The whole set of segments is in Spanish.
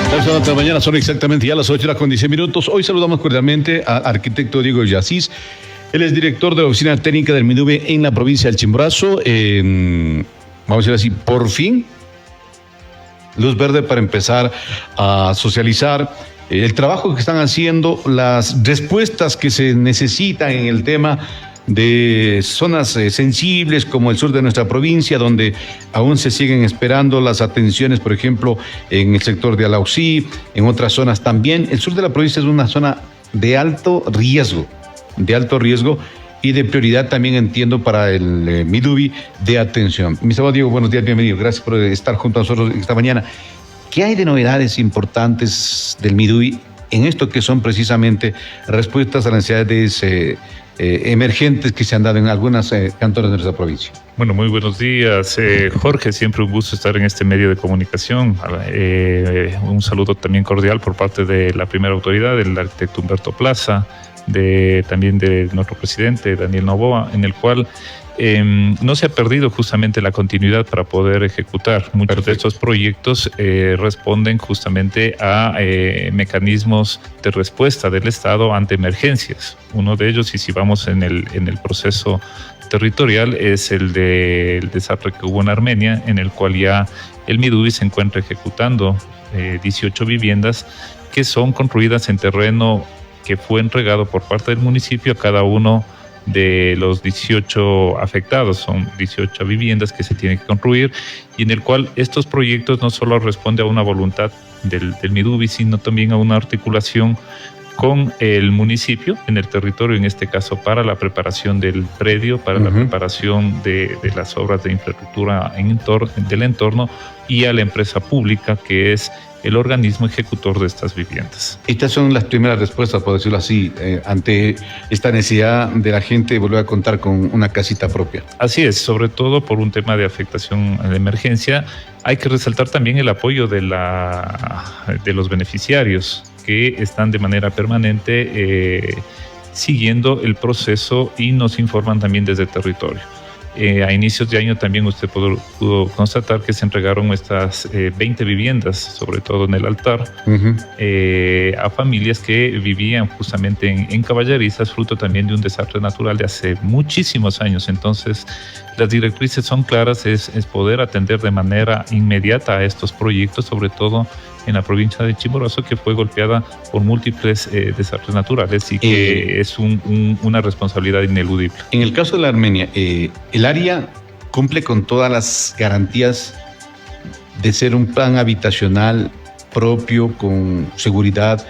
De la mañana son exactamente ya las 8:10. Hoy saludamos cordialmente al arquitecto Diego Yacís. Él es director de la Oficina Técnica del MIDUBI en la provincia del Chimborazo. Vamos a decir así, por fin, luz verde para empezar a socializar el trabajo que están haciendo, las respuestas que se necesitan en el tema de zonas sensibles como el sur de nuestra provincia, donde aún se siguen esperando las atenciones, por ejemplo, en el sector de Alausí, en otras zonas también. El sur de la provincia es una zona de alto riesgo y de prioridad también, entiendo, para el MIDUBI de atención. Mi estimado Diego, buenos días, bienvenido. Gracias por estar junto a nosotros esta mañana. ¿Qué hay de novedades importantes del MIDUBI en esto que son precisamente respuestas a las necesidades emergentes que se han dado en algunas cantones de nuestra provincia? Bueno, muy buenos días, Jorge. Siempre un gusto estar en este medio de comunicación. Un saludo también cordial por parte de la primera autoridad, del arquitecto Humberto Plaza, también de nuestro presidente, Daniel Noboa, en el cual no se ha perdido justamente la continuidad para poder ejecutar. Muchos de estos proyectos responden justamente a mecanismos de respuesta del Estado ante emergencias. Uno de ellos, y si vamos en el proceso territorial, es el del desastre que hubo en Armenia, en el cual ya el MIDUBI se encuentra ejecutando 18 viviendas que son construidas en terreno que fue entregado por parte del municipio a cada uno de los 18 afectados. Son 18 viviendas que se tienen que construir, y en el cual estos proyectos no solo responden a una voluntad del MIDUBI, sino también a una articulación con el municipio en el territorio, en este caso para la preparación del predio, para la preparación de las obras de infraestructura del entorno, y a la empresa pública, que es el organismo ejecutor de estas viviendas. Estas son las primeras respuestas, por decirlo así, ante esta necesidad de la gente de volver a contar con una casita propia. Así es, sobre todo por un tema de afectación de emergencia. Hay que resaltar también el apoyo de los beneficiarios, que están de manera permanente siguiendo el proceso y nos informan también desde el territorio. A inicios de año también usted pudo constatar que se entregaron estas 20 viviendas, sobre todo en el altar, a familias que vivían justamente en caballerizas, fruto también de un desastre natural de hace muchísimos años. Entonces, las directrices son claras, es poder atender de manera inmediata a estos proyectos, sobre todo en la provincia de Chimborazo, que fue golpeada por múltiples desastres naturales y que es una responsabilidad ineludible. En el caso de la Armenia, el área cumple con todas las garantías de ser un plan habitacional propio, con seguridad,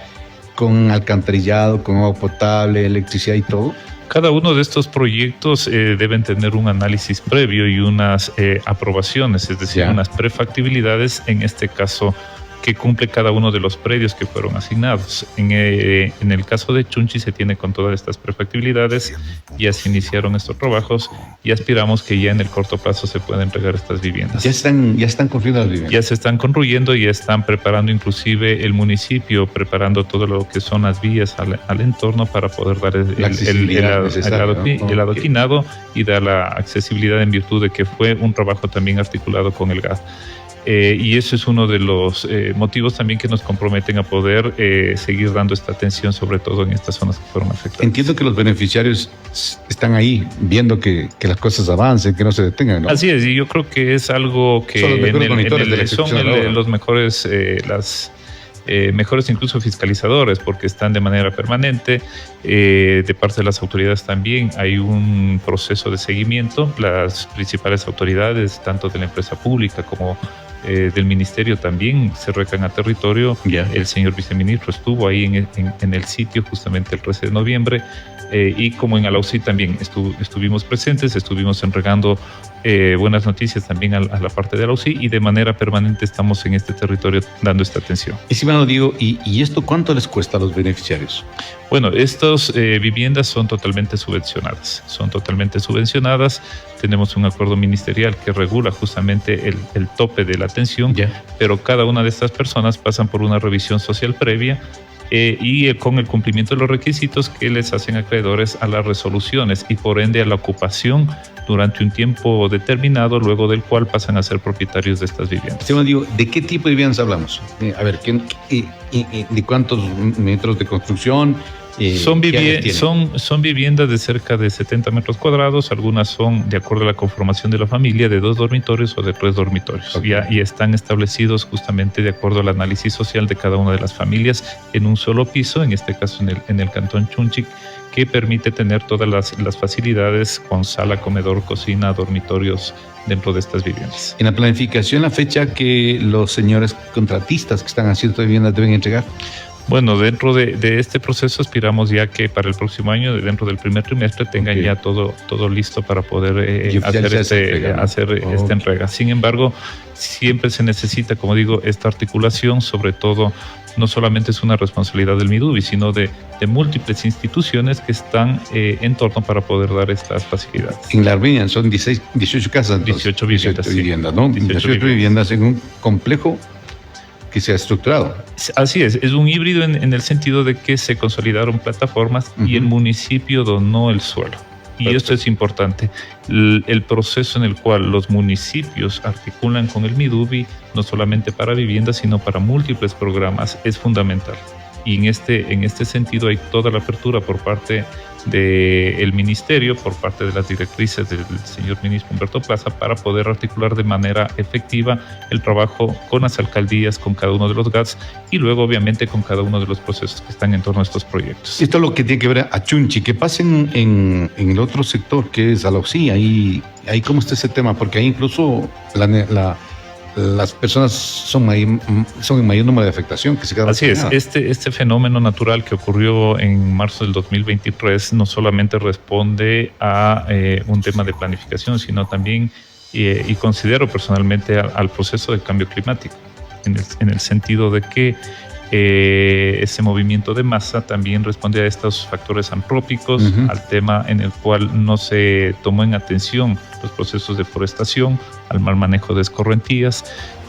con alcantarillado, con agua potable, electricidad y todo. Cada uno de estos proyectos deben tener un análisis previo y unas aprobaciones, es decir, unas prefactibilidades, en este caso, que cumple cada uno de los predios que fueron asignados. En el caso de Chunchi se tiene con todas estas prefactibilidades, ya se iniciaron estos trabajos y aspiramos que ya en el corto plazo se puedan entregar estas viviendas. Ya están construyendo las viviendas. Ya se están construyendo y ya están preparando, inclusive el municipio preparando todo lo que son las vías al entorno para poder dar el adoquinado y dar la accesibilidad, en virtud de que fue un trabajo también articulado con el GAD. Y eso es uno de los motivos también que nos comprometen a poder seguir dando esta atención, sobre todo en estas zonas que fueron afectadas. Entiendo que los beneficiarios están ahí viendo que las cosas avancen, que no se detengan, ¿no? Así es, y yo creo que es algo que son los mejores, mejores incluso fiscalizadores, porque están de manera permanente. De parte de las autoridades también hay un proceso de seguimiento. Las principales autoridades, tanto de la empresa pública como del ministerio, también se recan a territorio. El señor viceministro estuvo ahí en el sitio justamente el 13 de noviembre, y como en Alausí también estuvimos presentes, estuvimos entregando buenas noticias también a la parte de Alausí, y de manera permanente estamos en este territorio dando esta atención. Estimado Diego, ¿y esto cuánto les cuesta a los beneficiarios? Bueno, estas viviendas son totalmente subvencionadas. Tenemos un acuerdo ministerial que regula justamente el tope de la atención, pero cada una de estas personas pasan por una revisión social previa y con el cumplimiento de los requisitos que les hacen acreedores a las resoluciones y por ende a la ocupación durante un tiempo determinado, luego del cual pasan a ser propietarios de estas viviendas. Esteban, digo, ¿de qué tipo de viviendas hablamos? A ver, ¿de cuántos metros de construcción? Son viviendas de cerca de 70 metros cuadrados, algunas son, de acuerdo a la conformación de la familia, de 2 dormitorios o de 3 dormitorios. Okay. Y están establecidos justamente de acuerdo al análisis social de cada una de las familias en un solo piso, en este caso en el cantón Chunchic, que permite tener todas las facilidades con sala, comedor, cocina, dormitorios dentro de estas viviendas. En la planificación, la fecha que los señores contratistas que están haciendo viviendas deben entregar. Bueno, dentro de este proceso aspiramos ya que para el próximo año, dentro del primer trimestre, tengan ya todo listo para poder hacer esta entrega. Sin embargo, siempre se necesita, como digo, esta articulación, sobre todo, no solamente es una responsabilidad del MIDUBI, sino de múltiples instituciones que están en torno para poder dar estas facilidades. En la Armenia son 18 casas. Entonces, 18 viviendas. 18 viviendas, ¿no? 18 viviendas en un complejo que se ha estructurado. Así es un híbrido en el sentido de que se consolidaron plataformas y el municipio donó el suelo. Y perfecto. Esto es importante. El proceso en el cual los municipios articulan con el MIDUBI, no solamente para viviendas, sino para múltiples programas, es fundamental. Y en este sentido hay toda la apertura por parte del ministerio, por parte de las directrices del señor ministro Humberto Plaza, para poder articular de manera efectiva el trabajo con las alcaldías, con cada uno de los GATS y luego obviamente con cada uno de los procesos que están en torno a estos proyectos. Esto es lo que tiene que ver a Chunchi. ¿Qué pasa en el otro sector que es Alausí? Ahí ¿cómo está ese tema? Porque ahí incluso las personas son en mayor número de afectación que se quedan. Así es, este fenómeno natural que ocurrió en marzo del 2023 no solamente responde a un tema de planificación, sino también, y considero personalmente, al proceso de cambio climático, en el sentido de que ese movimiento de masa también responde a estos factores antrópicos, al tema en el cual no se tomó en atención los procesos de forestación, al mal manejo de escorrentías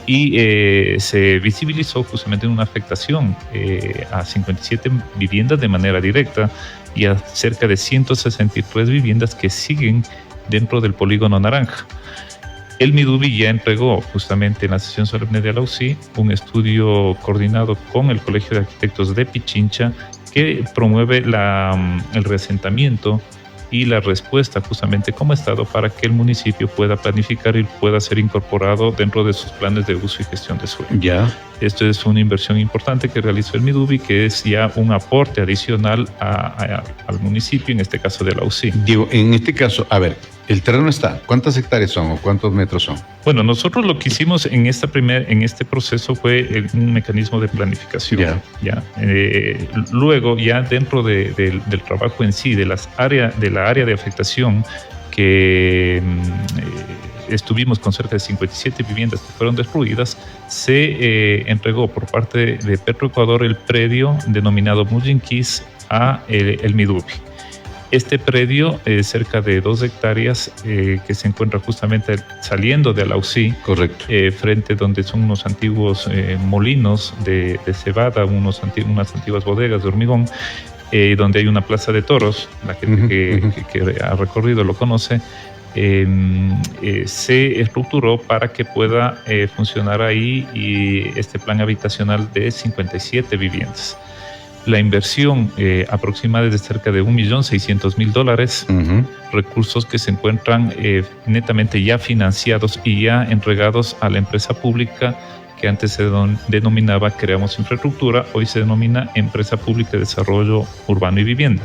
y se visibilizó justamente una afectación a 57 viviendas de manera directa y a cerca de 163 viviendas que siguen dentro del polígono naranja. El MIDUBI ya entregó justamente en la sesión solemne de Alausí un estudio coordinado con el Colegio de Arquitectos de Pichincha que promueve el reasentamiento y la respuesta justamente como Estado para que el municipio pueda planificar y pueda ser incorporado dentro de sus planes de uso y gestión de suelo. Ya. Esto es una inversión importante que realizó el MIDUBI, que es ya un aporte adicional al municipio, en este caso de Alausí. Diego, en este caso, a ver, el terreno está, ¿cuántas hectáreas son o cuántos metros son? Bueno, nosotros lo que hicimos en este proceso fue un mecanismo de planificación. Luego, ya dentro del trabajo en sí, de la área de afectación, que estuvimos con cerca de 57 viviendas que fueron destruidas, se entregó por parte de Petroecuador el predio denominado Muyinquis a el MIDUBI. Este predio, cerca de 2 hectáreas, que se encuentra justamente saliendo de Alausí, correcto, frente donde son unos antiguos molinos de cebada, unas antiguas bodegas de hormigón, donde hay una plaza de toros, la gente que ha recorrido lo conoce. Se estructuró para que pueda funcionar ahí y este plan habitacional de 57 viviendas. La inversión aproximada es de cerca de $1.600.000, recursos que se encuentran netamente ya financiados y ya entregados a la empresa pública que antes se denominaba Creamos Infraestructura, hoy se denomina Empresa Pública de Desarrollo Urbano y Vivienda.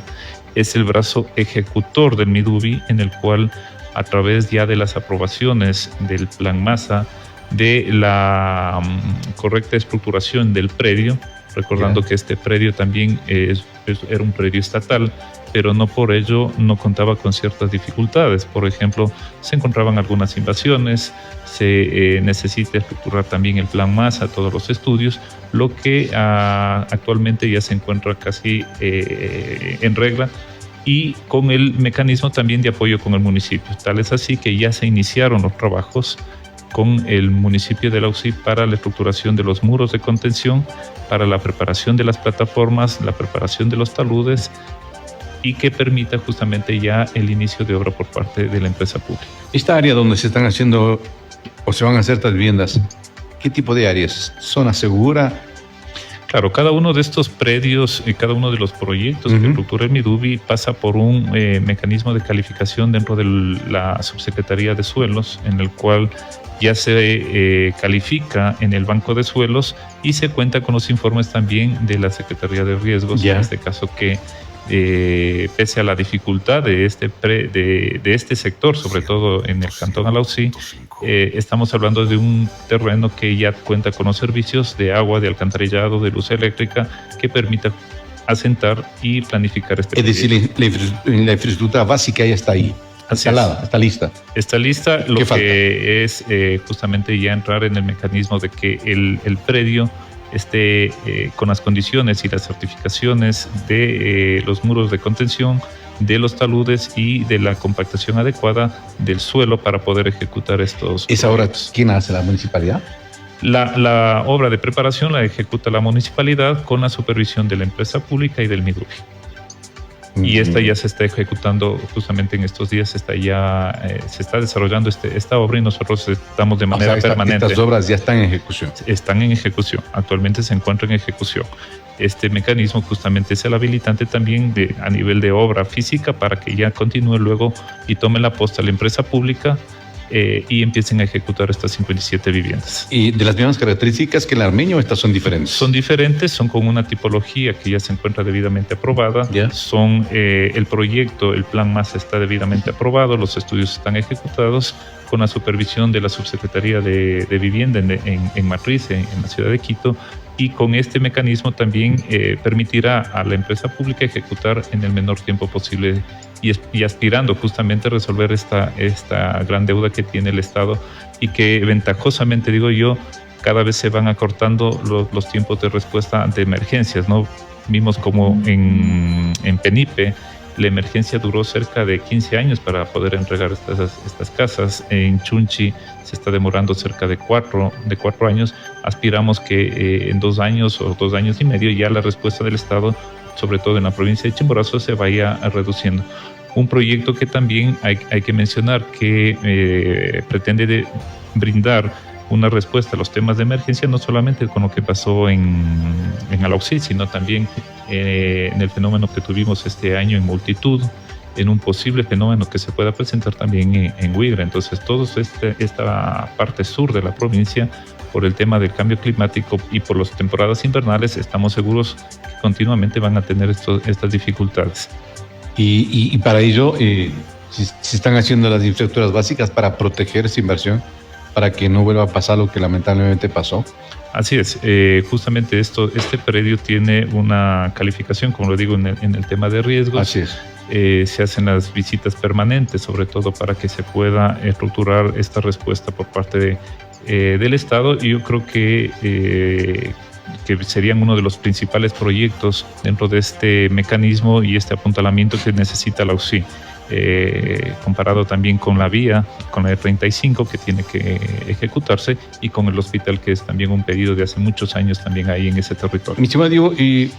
Es el brazo ejecutor del MIDUBI, en el cual, a través ya de las aprobaciones del Plan Masa, de la correcta estructuración del predio, recordando que este predio también era un predio estatal, pero no por ello no contaba con ciertas dificultades. Por ejemplo, se encontraban algunas invasiones, se necesita estructurar también el Plan Masa, todos los estudios, lo que actualmente ya se encuentra casi en regla, y con el mecanismo también de apoyo con el municipio. Tal es así que ya se iniciaron los trabajos con el municipio de La UCI para la estructuración de los muros de contención, para la preparación de las plataformas, la preparación de los taludes y que permita justamente ya el inicio de obra por parte de la empresa pública. Esta área donde se están haciendo o se van a hacer estas viviendas, ¿qué tipo de áreas? ¿Zona segura? Claro, cada uno de estos predios y cada uno de los proyectos que estructura el Midubi pasa por un mecanismo de calificación dentro de la Subsecretaría de Suelos, en el cual ya se califica en el Banco de Suelos y se cuenta con los informes también de la Secretaría de Riesgos, en este caso que pese a la dificultad de este sector, sobre todo en el Cantón Alausí, estamos hablando de un terreno que ya cuenta con los servicios de agua, de alcantarillado, de luz eléctrica, que permita asentar y planificar este proyecto. Es decir, la infraestructura básica ya está ahí, instalada, está lista. Está lista, lo que es justamente ya entrar en el mecanismo de que el predio esté con las condiciones y las certificaciones de los muros de contención, de los taludes y de la compactación adecuada del suelo para poder ejecutar estos ¿Esa obra quién hace? ¿La municipalidad? La obra de preparación la ejecuta la municipalidad con la supervisión de la empresa pública y del Midubi. Y esta ya se está ejecutando justamente en estos días, se está desarrollando esta obra y nosotros estamos de manera permanente. Estas obras ya están en ejecución. Están en ejecución, actualmente se encuentran en ejecución. Este mecanismo justamente es el habilitante también a nivel de obra física para que ya continúe luego y tome la posta a la empresa pública y empiecen a ejecutar estas 57 viviendas. ¿Y de las mismas características que el Armenio, estas son diferentes? Son diferentes, son con una tipología que ya se encuentra debidamente aprobada. Son el proyecto, el plan MAS está debidamente aprobado, los estudios están ejecutados con la supervisión de la Subsecretaría de Vivienda en Matriz, en la ciudad de Quito, y con este mecanismo también permitirá a la empresa pública ejecutar en el menor tiempo posible y aspirando justamente a resolver esta gran deuda que tiene el Estado y que ventajosamente, digo yo, cada vez se van acortando los tiempos de respuesta ante emergencias, ¿no? Vimos como en Penipe la emergencia duró cerca de 15 años para poder entregar estas casas. En Chunchi se está demorando cerca de 4 años. Aspiramos que en 2 años o 2 años y medio ya la respuesta del Estado, sobre todo en la provincia de Chimborazo, se vaya reduciendo. Un proyecto que también hay que mencionar que pretende brindar una respuesta a los temas de emergencia, no solamente con lo que pasó en Alausí, sino también en el fenómeno que tuvimos este año en Multitud, en un posible fenómeno que se pueda presentar también en Huigra. Entonces, toda esta parte sur de la provincia, por el tema del cambio climático y por las temporadas invernales, estamos seguros que continuamente van a tener estas dificultades. Y para ello, se están haciendo las infraestructuras básicas para proteger esa inversión, para que no vuelva a pasar lo que lamentablemente pasó. Así es, justamente este predio tiene una calificación, como lo digo, en el tema de riesgos. Así es. Se hacen las visitas permanentes, sobre todo para que se pueda estructurar esta respuesta por parte del Estado, y yo creo que serían uno de los principales proyectos dentro de este mecanismo y este apuntalamiento que necesita la UCI. Comparado también con la vía, con la E35 que tiene que ejecutarse, y con el hospital, que es también un pedido de hace muchos años también ahí en ese territorio. Mi estimado Diego, ¿y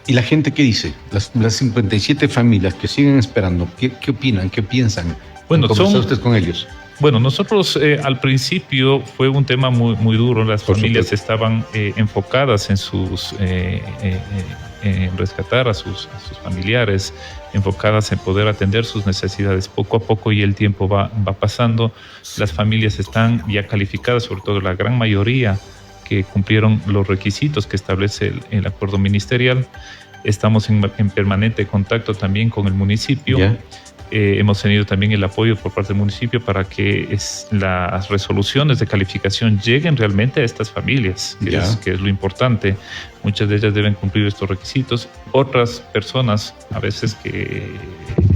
la gente qué dice? Las 57 familias que siguen esperando, ¿qué opinan? ¿Qué piensan? Bueno, ¿Cómo está usted con ellos? Bueno, nosotros al principio fue un tema muy duro. Las familias estaban enfocadas en rescatar a sus familiares, enfocadas en poder atender sus necesidades. Poco a poco, y el tiempo va pasando, las familias están ya calificadas, sobre todo la gran mayoría que cumplieron los requisitos que establece el acuerdo ministerial. Estamos en permanente contacto también con el municipio. Hemos tenido también el apoyo por parte del municipio para que las resoluciones de calificación lleguen realmente a estas familias, que es lo importante. Muchas de ellas deben cumplir estos requisitos. Otras personas, a veces que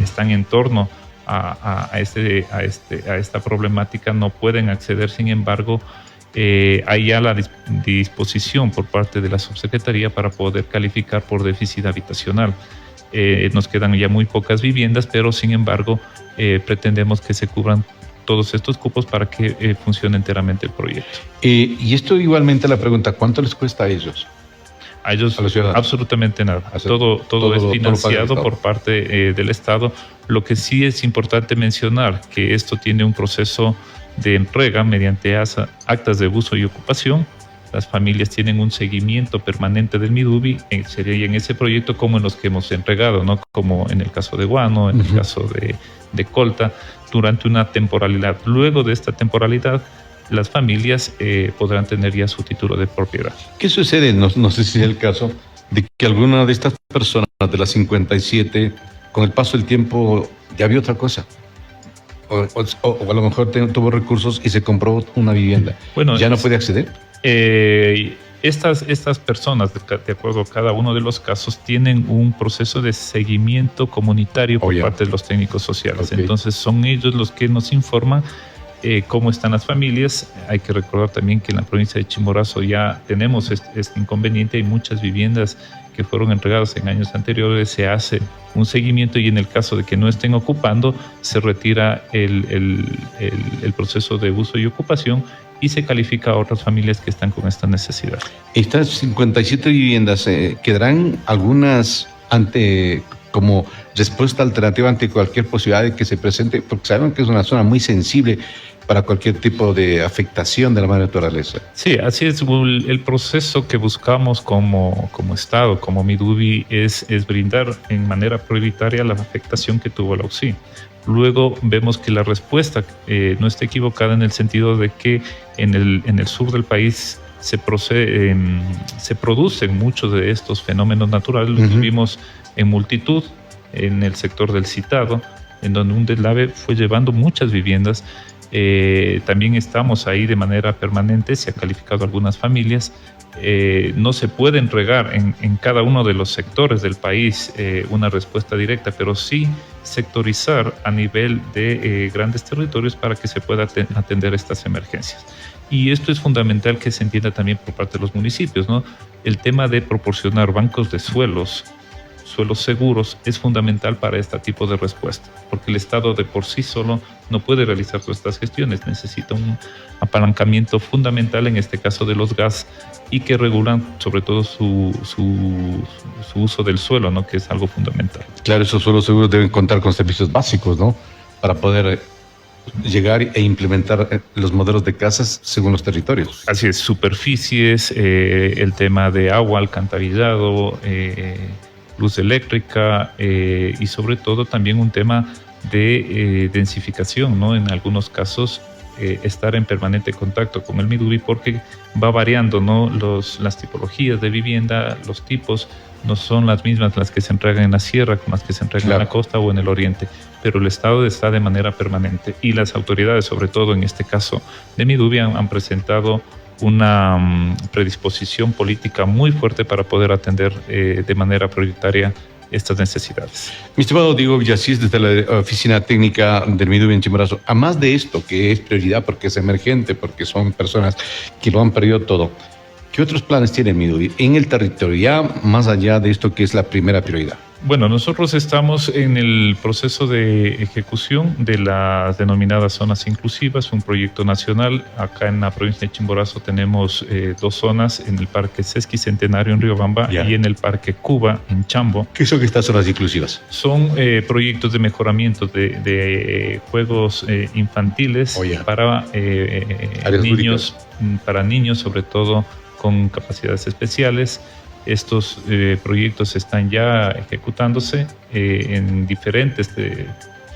están en torno a esta problemática, no pueden acceder. Sin embargo, hay ya la disposición por parte de la subsecretaría para poder calificar por déficit habitacional. Nos quedan ya muy pocas viviendas, pero sin embargo pretendemos que se cubran todos estos cupos para que funcione enteramente el proyecto. Y esto igualmente la pregunta, ¿cuánto les cuesta a ellos? A ellos a los ciudadanos. Absolutamente nada. Todo es financiado por parte del Estado. Lo que sí es importante mencionar que esto tiene un proceso de entrega mediante actas de uso y ocupación. Las familias tienen un seguimiento permanente del Midubi, sería en ese proyecto como en los que hemos entregado, ¿no? Como en el caso de Guano, en el caso de Colta, durante una temporalidad. Luego de esta temporalidad, las familias podrán tener ya su título de propiedad. ¿Qué sucede? No sé si es el caso de que alguna de estas personas de las 57, con el paso del tiempo, ya vio otra cosa. O a lo mejor tuvo recursos y se compró una vivienda. Bueno, ¿ya no puede acceder? Estas personas, de acuerdo a cada uno de los casos, tienen un proceso de seguimiento comunitario por parte de los técnicos sociales. Okay. Entonces son ellos los que nos informan cómo están las familias. Hay que recordar también que en la provincia de Chimborazo ya tenemos este inconveniente. Hay muchas viviendas que fueron entregadas en años anteriores, se hace un seguimiento y en el caso de que no estén ocupando, se retira el proceso de uso y ocupación y se califica a otras familias que están con esta necesidad. Estas 57 viviendas, ¿quedarán algunas como respuesta alternativa ante cualquier posibilidad de que se presente? Porque sabemos que es una zona muy sensible para cualquier tipo de afectación de la madre naturaleza. Sí, así es. El proceso que buscamos como Estado, como Midubi, es brindar en manera prioritaria la afectación que tuvo la UCI. Luego vemos que la respuesta no está equivocada en el sentido de que en el sur del país se producen muchos de estos fenómenos naturales. Los vimos en multitud en el sector del Citado, en donde un deslave fue llevando muchas viviendas. También estamos ahí de manera permanente, se ha calificado algunas familias. No se puede entregar en cada uno de los sectores del país una respuesta directa, pero sí sectorizar a nivel de grandes territorios para que se pueda atender estas emergencias. Y esto es fundamental que se entienda también por parte de los municipios, ¿no? El tema de proporcionar bancos de suelos seguros es fundamental para este tipo de respuesta, porque el Estado de por sí solo no puede realizar todas estas gestiones, necesita un apalancamiento fundamental, en este caso de los gas, y que regulan sobre todo su uso del suelo, ¿no? Que es algo fundamental. Claro, esos suelos seguros deben contar con servicios básicos, ¿no? Para poder llegar e implementar los modelos de casas según los territorios. Así es, superficies, el tema de agua, alcantarillado, luz eléctrica y sobre todo también un tema de densificación, ¿no? En algunos casos estar en permanente contacto con el Midubi porque va variando, ¿no? Las tipologías de vivienda, los tipos no son las mismas las que se entregan en la sierra con las que se entregan en la costa o en el oriente, pero el Estado está de manera permanente y las autoridades, sobre todo en este caso de Midubi, han presentado una predisposición política muy fuerte para poder atender de manera prioritaria estas necesidades. Mi estimado Diego Villasís, desde la Oficina Técnica del Midubi en Chimborazo, a más de esto, que es prioridad porque es emergente, porque son personas que lo han perdido todo, ¿qué otros planes tiene el Midubi en el territorio, ya más allá de esto que es la primera prioridad? Bueno, nosotros estamos en el proceso de ejecución de las denominadas zonas inclusivas, un proyecto nacional. Acá en la provincia de Chimborazo tenemos 2 zonas, en el Parque Sesquicentenario en Riobamba y en el Parque Cuba en Chambo. ¿Qué son estas zonas inclusivas? Son proyectos de mejoramiento de juegos infantiles para niños, sobre todo con capacidades especiales. Estos proyectos están ya ejecutándose en diferentes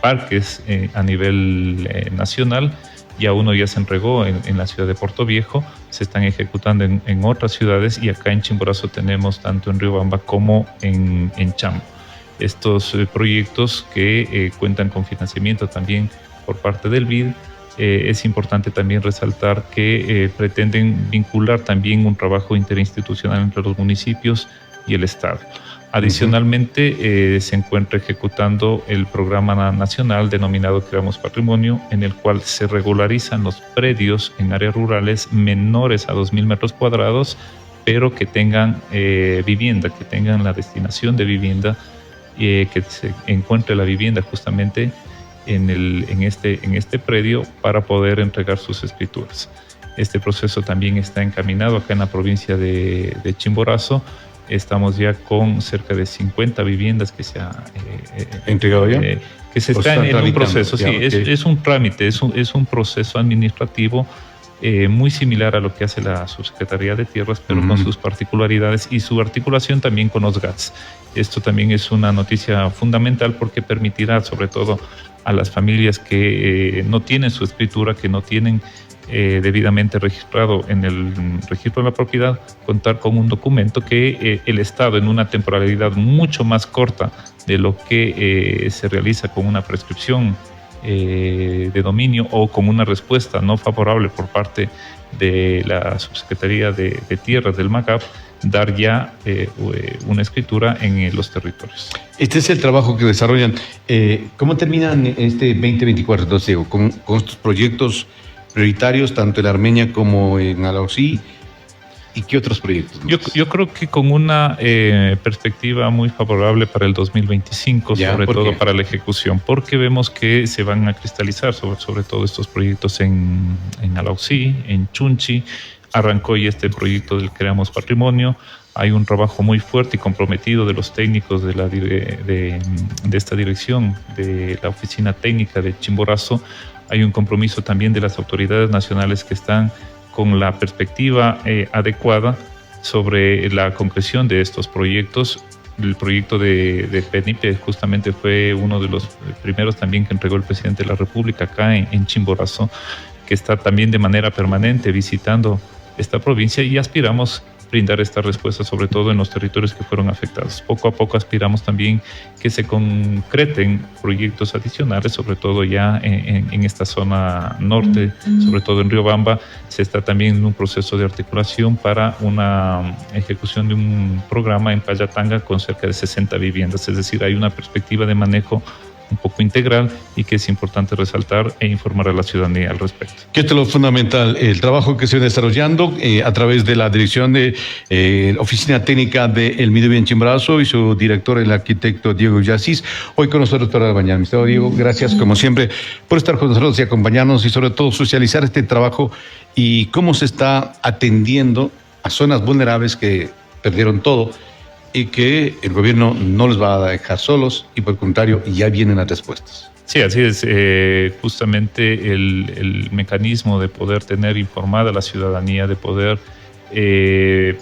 parques a nivel nacional. Ya uno ya se entregó en la ciudad de Puerto Viejo, se están ejecutando en otras ciudades y acá en Chimborazo tenemos tanto en Riobamba como en Chambo. Estos proyectos que cuentan con financiamiento también por parte del BID. Es importante también resaltar que pretenden vincular también un trabajo interinstitucional entre los municipios y el Estado. Adicionalmente, se encuentra ejecutando el programa nacional denominado Creamos Patrimonio, en el cual se regularizan los predios en áreas rurales menores a 2.000 metros cuadrados, pero que tengan vivienda, que tengan la destinación de vivienda, que se encuentre la vivienda justamente en este predio para poder entregar sus escrituras. Este proceso también está encaminado acá en la provincia de Chimborazo. Estamos ya con cerca de 50 viviendas que se ha entregado ya. Que se están en un proceso. Sí, okay. Es un trámite, es un proceso administrativo muy similar a lo que hace la Subsecretaría de Tierras, pero con sus particularidades y su articulación también con los GATS. Esto también es una noticia fundamental porque permitirá, sobre todo a las familias que no tienen su escritura, que no tienen debidamente registrado en el registro de la propiedad, contar con un documento que el Estado, en una temporalidad mucho más corta de lo que se realiza con una prescripción de dominio o con una respuesta no favorable por parte de la Subsecretaría de Tierras del MACAP, dar ya una escritura en los territorios. Este es el trabajo que desarrollan. ¿Cómo terminan este 2024, entonces, Diego, con estos proyectos prioritarios, tanto en Armenia como en Alausí? ¿Y qué otros proyectos? Yo creo que con una perspectiva muy favorable para el 2025, sobre todo para la ejecución, porque vemos que se van a cristalizar sobre todo estos proyectos en Alausí, en Chunchi. Arrancó ya este proyecto del Creamos Patrimonio. Hay un trabajo muy fuerte y comprometido de los técnicos de esta dirección, de la Oficina Técnica de Chimborazo. Hay un compromiso también de las autoridades nacionales que están con la perspectiva adecuada sobre la concreción de estos proyectos. El proyecto de PENIPE justamente fue uno de los primeros también que entregó el presidente de la República acá en Chimborazo, que está también de manera permanente visitando esta provincia, y aspiramos brindar esta respuesta sobre todo en los territorios que fueron afectados. Poco a poco aspiramos también que se concreten proyectos adicionales, sobre todo ya en esta zona norte, sobre todo en Riobamba. Se está también en un proceso de articulación para una ejecución de un programa en Payatanga con cerca de 60 viviendas, es decir, hay una perspectiva de manejo un poco integral y que es importante resaltar e informar a la ciudadanía al respecto. Que esto es lo fundamental, el trabajo que se viene desarrollando a través de la dirección de Oficina Técnica del Midovi en Chimborazo y su director, el arquitecto Diego Yassís. Hoy con nosotros para la mañana. Mi estimado Diego, gracias como siempre por estar con nosotros y acompañarnos y sobre todo socializar este trabajo y cómo se está atendiendo a zonas vulnerables que perdieron todo y que el gobierno no les va a dejar solos y por el contrario ya vienen las respuestas. Sí, así es. Justamente el mecanismo de poder tener informada a la ciudadanía, de poder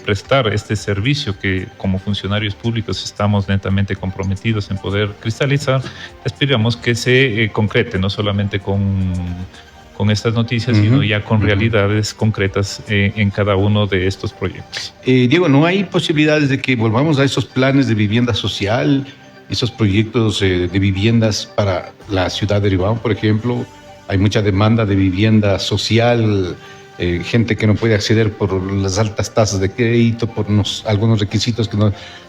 prestar este servicio que como funcionarios públicos estamos netamente comprometidos en poder cristalizar, esperamos que se concrete, no solamente con estas noticias, sino ya con realidades concretas en cada uno de estos proyectos. Diego, ¿no hay posibilidades de que volvamos a esos planes de vivienda social, esos proyectos de viviendas para la ciudad de Riobamba, por ejemplo? Hay mucha demanda de vivienda social, gente que no puede acceder por las altas tasas de crédito, por algunos requisitos que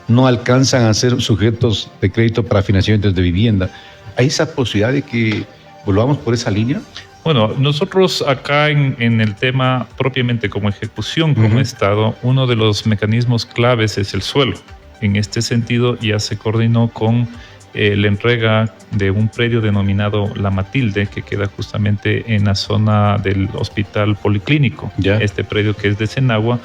no alcanzan a ser sujetos de crédito para financiamientos de vivienda. ¿Hay esa posibilidad de que volvamos por esa línea? Bueno, nosotros acá en el tema propiamente como ejecución, como Estado, uno de los mecanismos claves es el suelo. En este sentido ya se coordinó con la entrega de un predio denominado La Matilde, que queda justamente en la zona del Hospital Policlínico. Este predio que es de Cenagua,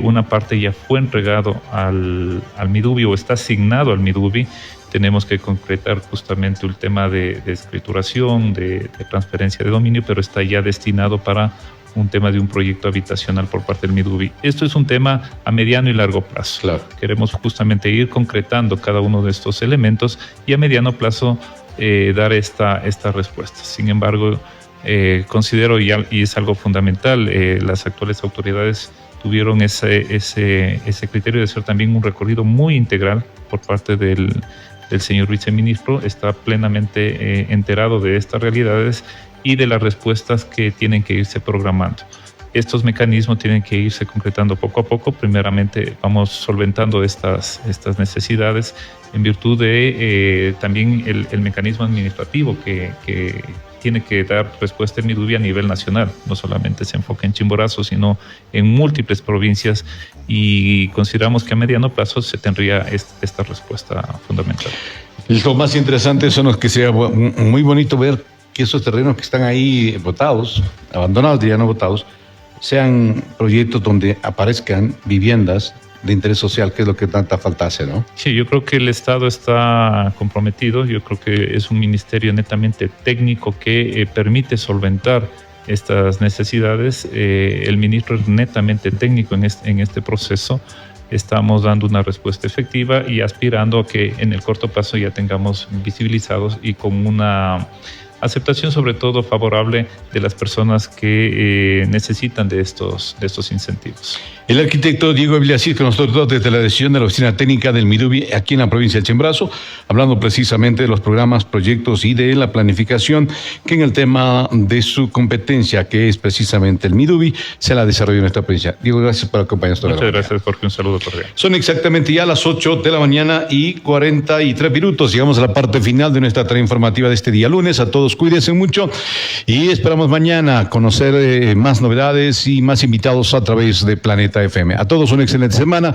una parte ya fue entregado al Midovi o está asignado al Midovi. Tenemos que concretar justamente el tema de escrituración, de transferencia de dominio, pero está ya destinado para un tema de un proyecto habitacional por parte del Midovi. Esto es un tema a mediano y largo plazo. Claro. Queremos justamente ir concretando cada uno de estos elementos y a mediano plazo dar esta respuesta. Sin embargo, considero, y es algo fundamental, las actuales autoridades tuvieron ese criterio de hacer también un recorrido muy integral por parte del señor viceministro. Está plenamente enterado de estas realidades y de las respuestas que tienen que irse programando. Estos mecanismos tienen que irse concretando poco a poco. Primeramente vamos solventando estas necesidades en virtud de también el mecanismo administrativo que tiene que dar respuesta en Midovi a nivel nacional. No solamente se enfoca en Chimborazo, sino en múltiples provincias, y consideramos que a mediano plazo se tendría esta respuesta fundamental. Lo más interesante son los que sea muy bonito ver que esos terrenos que están ahí botados, abandonados, diría no botados, sean proyectos donde aparezcan viviendas de interés social, que es lo que tanta falta hace, ¿no? Sí, yo creo que el Estado está comprometido, yo creo que es un ministerio netamente técnico que permite solventar estas necesidades. El ministro es netamente técnico en este proceso. Estamos dando una respuesta efectiva y aspirando a que en el corto plazo ya tengamos visibilizados y con una aceptación sobre todo favorable de las personas que necesitan de estos incentivos. El arquitecto Diego Villasís con nosotros desde la decisión de la Oficina Técnica del Midubi aquí en la provincia del Chimborazo, hablando precisamente de los programas, proyectos y de la planificación que en el tema de su competencia, que es precisamente el Midubi, se la desarrolla en nuestra provincia. Diego, gracias por acompañarnos. Muchas gracias, Jorge. Un saludo cordial. Son exactamente ya las 8 de la mañana y 43 minutos. Llegamos a la parte final de nuestra tarea informativa de este día lunes. A todos cuídense mucho y esperamos mañana conocer más novedades y más invitados a través de Planeta FM. A todos una excelente semana.